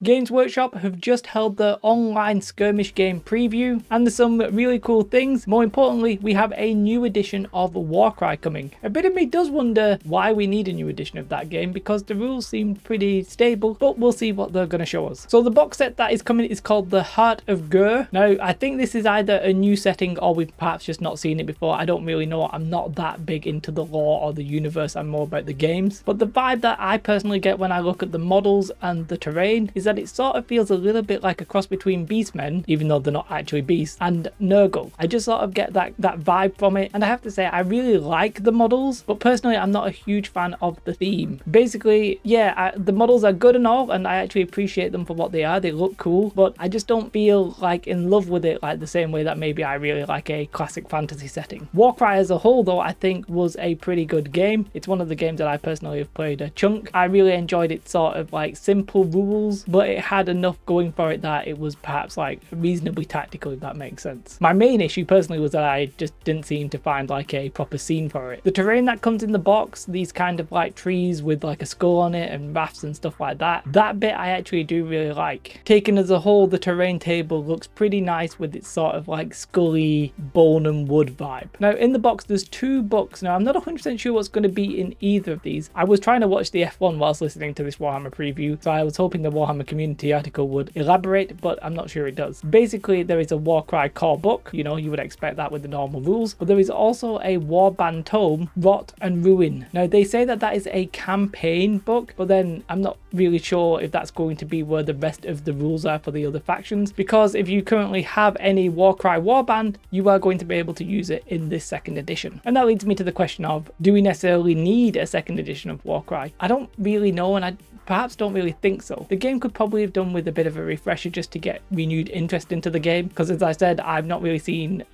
Games Workshop have just held their online skirmish game preview, and there's some really cool things. More importantly, we have a new edition of Warcry coming. A bit of me does wonder why we need a new edition of that game, because the rules seem pretty stable, but we'll see what they're going to show us. So the box set that is coming is called the Heart of Gur. Now, I think this is either a new setting or we've perhaps just not seen it before. I don't really know. I'm not that big into the lore or the universe. I'm more about the games. But the vibe that I personally get when I look at the models and the terrain is that it sort of feels a little bit like a cross between Beastmen, even though they're not actually beasts, and Nurgle. I just sort of get that vibe from it, and I have to say I really like the models, but personally I'm not a huge fan of the theme. Basically, yeah, the models are good and all, and I actually appreciate them for what they are. They look cool, but I just don't feel like in love with it like the same way that maybe I really like a classic fantasy setting. Warcry as a whole, though, I think was a pretty good game. It's one of the games that I personally have played a chunk. I really enjoyed its sort of like simple rules, but it had enough going for it that it was perhaps like reasonably tactical, if that makes sense. My main issue personally was that I just didn't seem to find like a proper scene for it. The terrain that comes in the box, these kind of like trees with like a skull on it and rafts and stuff like that bit I actually do really like. Taken as a whole, the terrain table looks pretty nice with its sort of like scully bone and wood vibe. Now in the box there's 2 books. Now I'm not 100% sure what's going to be in either of these. I was trying to watch the F1 whilst listening to this Warhammer preview, so I was hoping the Warhammer community article would elaborate, but I'm not sure it does. Basically, there is a Warcry core book, you know, you would expect that with the normal rules, but there is also a Warband tome, Rot and Ruin. Now they say that that is a campaign book, but then I'm not really sure if that's going to be where the rest of the rules are for the other factions, because if you currently have any Warcry Warband, you are going to be able to use it in this second edition. And that leads me to the question of, do we necessarily need a second edition of Warcry? I don't really know, and I perhaps don't really think so. The game could probably have done with a bit of a refresher just to get renewed interest into the game, because as I said, I've not really seen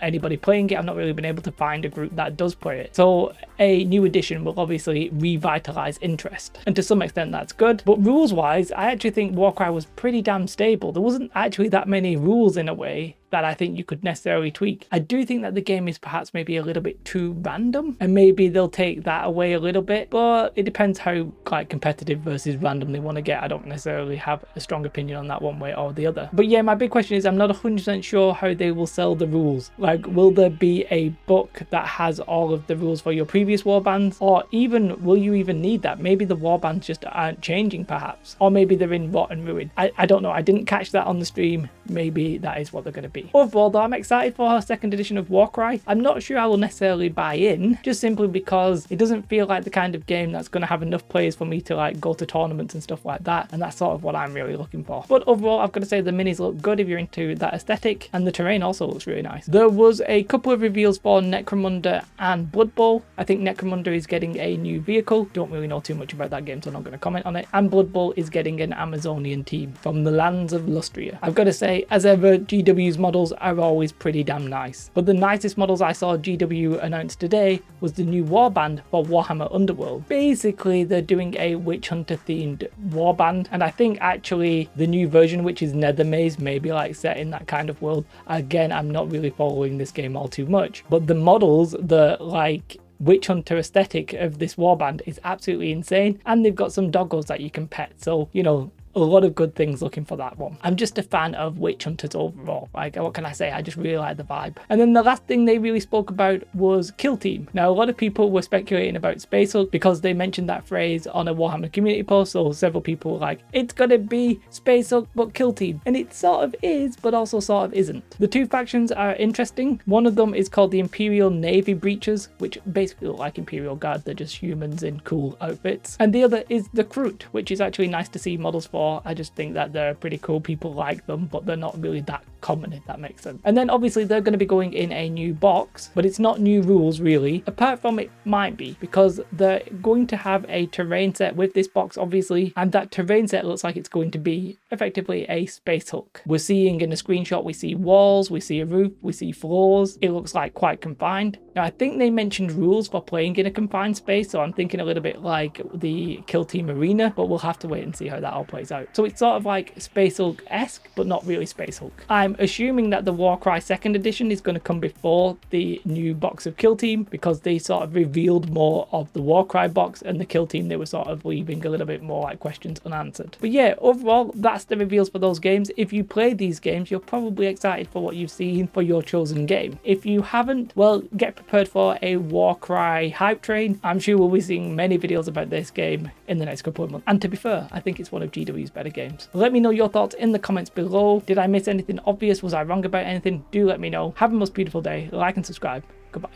anybody playing it. I've not really been able to find a group that does play it. So a new edition will obviously revitalize interest, and to some extent that's good. But rules wise, I actually think Warcry was pretty damn stable. There wasn't actually that many rules in a way that I think you could necessarily tweak. I do think that the game is perhaps maybe a little bit too random, and maybe they'll take that away a little bit, but it depends how like competitive versus random they want to get. I don't necessarily have a strong opinion on that one way or the other. But yeah, my big question is I'm not 100% sure how they will sell the rules. Like, will there be a book that has all of the rules for your previous warbands, or even will you even need that? Maybe the warbands just aren't changing perhaps, or maybe they're in Rot and Ruin. I don't know. I didn't catch that on the stream. Maybe that is what they're going to be. Overall though, I'm excited for our second edition of Warcry. I'm not sure I will necessarily buy in, just simply because it doesn't feel like the kind of game that's going to have enough players for me to like go to tournaments and stuff like that, and that's sort of what I'm really looking for. But overall, I've got to say the minis look good if you're into that aesthetic, and the terrain also looks really nice. There was a couple of reveals for Necromunda and Blood Bowl. I think Necromunda is getting a new vehicle. Don't really know too much about that game, so I'm not going to comment on it. And Blood Bowl is getting an Amazonian team from the lands of Lustria. I've got to say, as ever, GW's models are always pretty damn nice. But the nicest models I saw GW announce today was the new warband for Warhammer Underworld. Basically, they're doing a witch hunter themed warband, and I think actually the new version, which is Nethermaze, maybe like set in that kind of world. Again, I'm not really following this game all too much, but the models, the like witch hunter aesthetic of this warband is absolutely insane, and they've got some doggos that you can pet, so you know, a lot of good things looking for that one. I'm just a fan of witch hunters overall. Like, what can I say? I just really like the vibe. And then the last thing they really spoke about was Kill Team. Now, a lot of people were speculating about Space Hulk because they mentioned that phrase on a Warhammer community post, so several people were like, it's gonna be Space Hulk but Kill Team. And it sort of is, but also sort of isn't. The 2 factions are interesting. One of them is called the Imperial Navy Breachers, which basically look like Imperial Guard. They're just humans in cool outfits. And the other is the Kroot, which is actually nice to see models for. I just think that they're pretty cool. People like them, but they're not really that common, if that makes sense. And then obviously they're going to be going in a new box, but it's not new rules really, apart from it might be, because they're going to have a terrain set with this box obviously, and that terrain set looks like it's going to be effectively a Space Hulk. We're seeing in a screenshot, we see walls, we see a roof, we see floors. It looks like quite confined. Now I think they mentioned rules for playing in a confined space, so I'm thinking a little bit like the Kill Team Arena, but we'll have to wait and see how that all plays out. So it's sort of like Space Hulk-esque, but not really Space Hulk. I'm I'm assuming that the Warcry Second Edition is going to come before the new box of Kill Team, because they sort of revealed more of the Warcry box, and the Kill Team they were sort of leaving a little bit more like questions unanswered. But yeah, overall that's the reveals for those games. If you played these games, you're probably excited for what you've seen for your chosen game. If you haven't, well, get prepared for a Warcry hype train. I'm sure we'll be seeing many videos about this game in the next couple of months. And to be fair, I think it's one of GW's better games. Let me know your thoughts in the comments below. Did I miss anything obvious? Was I wrong about anything? Do let me know. Have a most beautiful day. Like and subscribe. Goodbye.